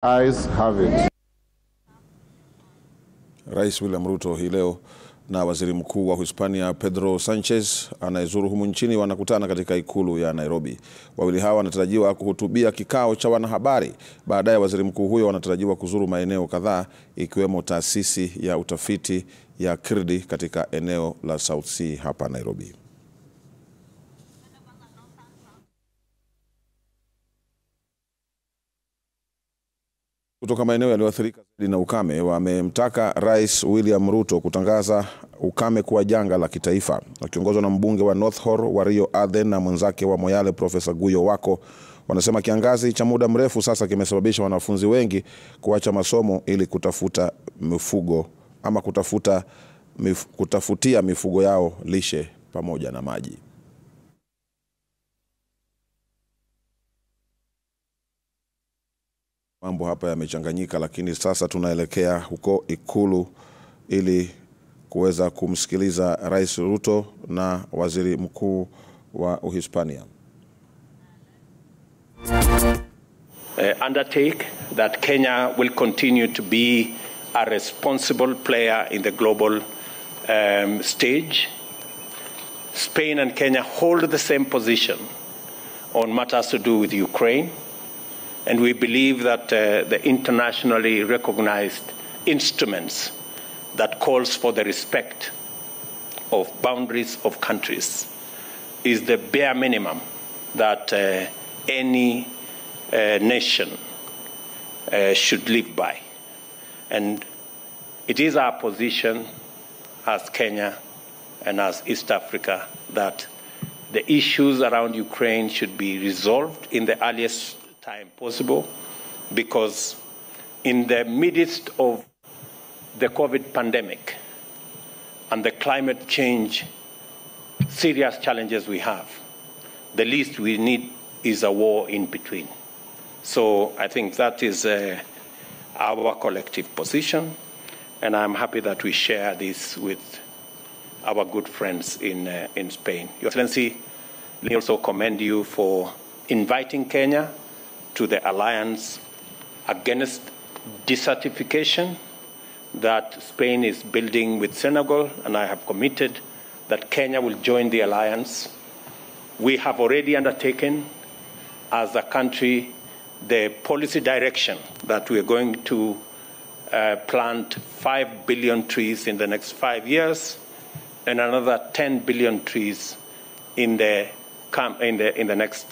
Ayes have it. Rais William Ruto hii leo na Waziri Mkuu wa Uhispania Pedro Sanchez anayezuru humu nchini wanakutana katika Ikulu ya Nairobi. Wawili hawa wanatarajiwa kuhutubia kikao cha wanahabari. Baadaye Waziri Mkuu huyo wanatarajiwa kuzuru maeneo kadhaa ikiwemo taasisi ya utafiti ya KIRDI katika eneo la South Sea hapa Nairobi. Kutoka maeneo yaliyoathirika na ukame wamemtaka Rais William Ruto kutangaza ukame kuwa janga la kitaifa. Wakiongozwa na mbunge wa North Horr Wario Adhen na mwenzake wa Moyale Profesa Guyo Wako, wanasema kiangazi cha muda mrefu sasa kimesababisha wanafunzi wengi kuacha masomo ili kutafuta mifugo ama kutafutia mifugo yao lishe pamoja na maji. Mambo hapa yamechanganyika, lakini sasa tunaelekea huko Ikulu ili kuweza kumsikiliza Rais Ruto na Waziri Mkuu wa Uhispania. Undertake that Kenya will continue to be a responsible player in the global stage. Spain and Kenya hold the same position on matters to do with Ukraine. And we believe that the internationally recognized instruments that calls for the respect of boundaries of countries is the bare minimum that any nation should live by. And it is our position as Kenya and as East Africa that the issues around Ukraine should be resolved in the earliest time possible, because in the midst of the COVID pandemic and the climate change serious challenges we have, the least we need is a war in between. So I think that is our collective position, and I'm happy that we share this with our good friends in Spain. Your Excellency, let me also commend you for inviting Kenya to the alliance against desertification that Spain is building with Senegal, and I have committed that Kenya will join the alliance. We have already undertaken as a country the policy direction that we are going to plant 5 billion trees in the next 5 years and another 10 billion trees in the next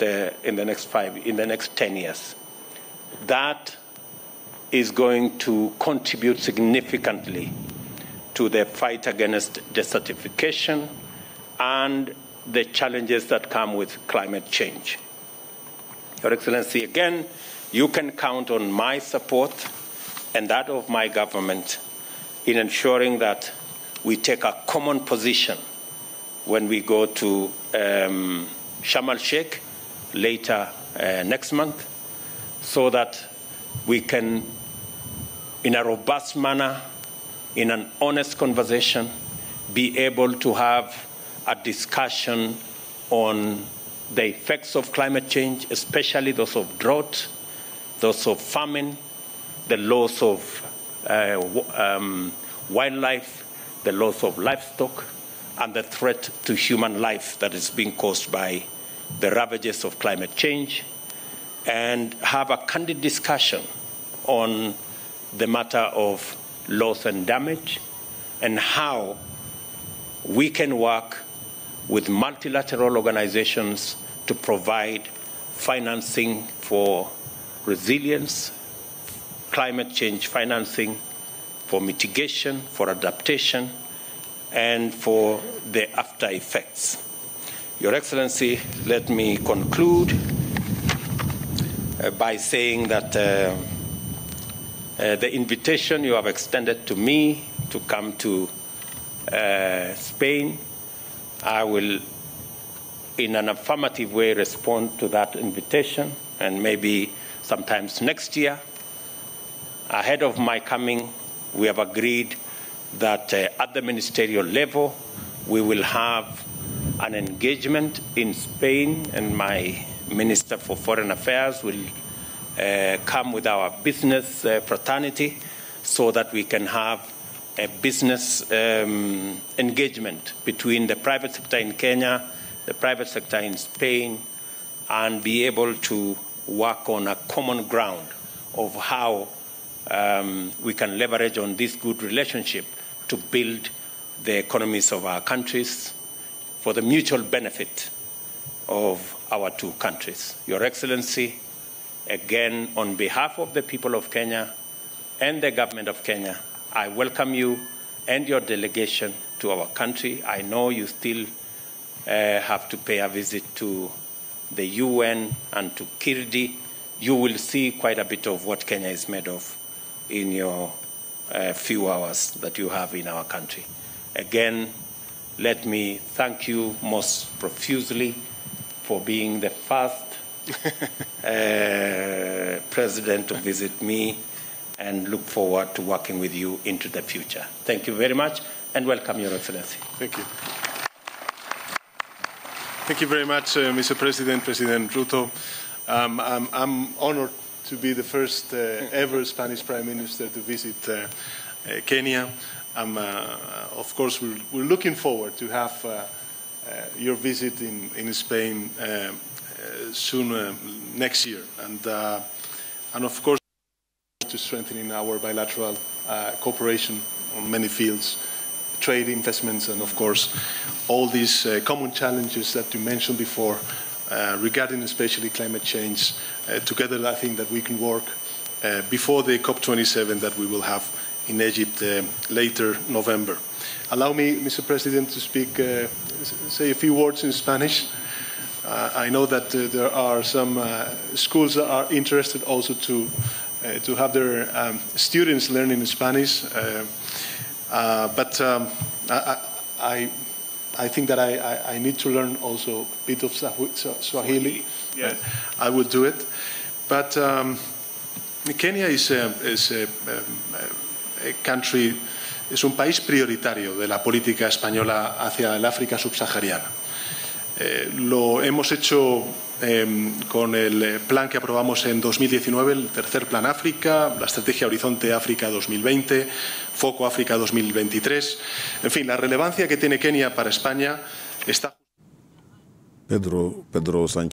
10 years. That is going to contribute significantly to the fight against desertification and the challenges that come with climate change. Your Excellency, again, you can count on my support and that of my government in ensuring that we take a common position when we go to Sharm el-Sheikh later next month, so that we can, in a robust manner, in an honest conversation, be able to have a discussion on the effects of climate change, especially those of drought, those of famine, the loss of wildlife, the loss of livestock, and the threat to human life that is being caused by the ravages of climate change, and have a candid discussion on the matter of loss and damage and how we can work with multilateral organizations to provide financing for resilience, climate change financing, for mitigation, for adaptation, and for the after effects. Your Excellency, let me conclude by saying that the invitation you have extended to me to come to Spain, I will, in an affirmative way, respond to that invitation, and maybe sometimes next year. Ahead of my coming, we have agreed that at the ministerial level, we will have an engagement in Spain, and my Minister for Foreign Affairs will come with our business fraternity so that we can have a business engagement between the private sector in Kenya, the private sector in Spain, and be able to work on a common ground of how we can leverage on this good relationship to build the economies of our countries for the mutual benefit of our two countries. Your Excellency, again, on behalf of the people of Kenya and the government of Kenya, I welcome you and your delegation to our country. I know you still have to pay a visit to the UN and to KIRDI. You will see quite a bit of what Kenya is made of in your few hours that you have in our country. Again, let me thank you most profusely for being the first president to visit me, and look forward to working with you into the future. Thank you very much, and welcome, Your Excellency. Thank you. Thank you very much, Mr. President, President Ruto. I'm honored to be the first ever Spanish Prime Minister to visit Kenya. Of course, we're looking forward to have your visit in Spain soon next year, and of course to strengthening our bilateral cooperation on many fields, trade, investments, and of course all these common challenges that you mentioned before regarding especially climate change. Together, I think that we can work before the COP27 that we will have in Egypt later November. Allow me, Mr. President, to say a few words in Spanish. I know that there are some schools that are interested also to have their students learning Spanish, but I think that I need to learn also a bit of Swahili. Yeah. I will do it. But Kenya is a country, es un país prioritario de la política española hacia el África subsahariana. Lo hemos hecho con el plan que aprobamos en 2019, el tercer plan África, la estrategia Horizonte África 2020, Foco África 2023. En fin, la relevancia que tiene Kenia para España está... Pedro Sanchez.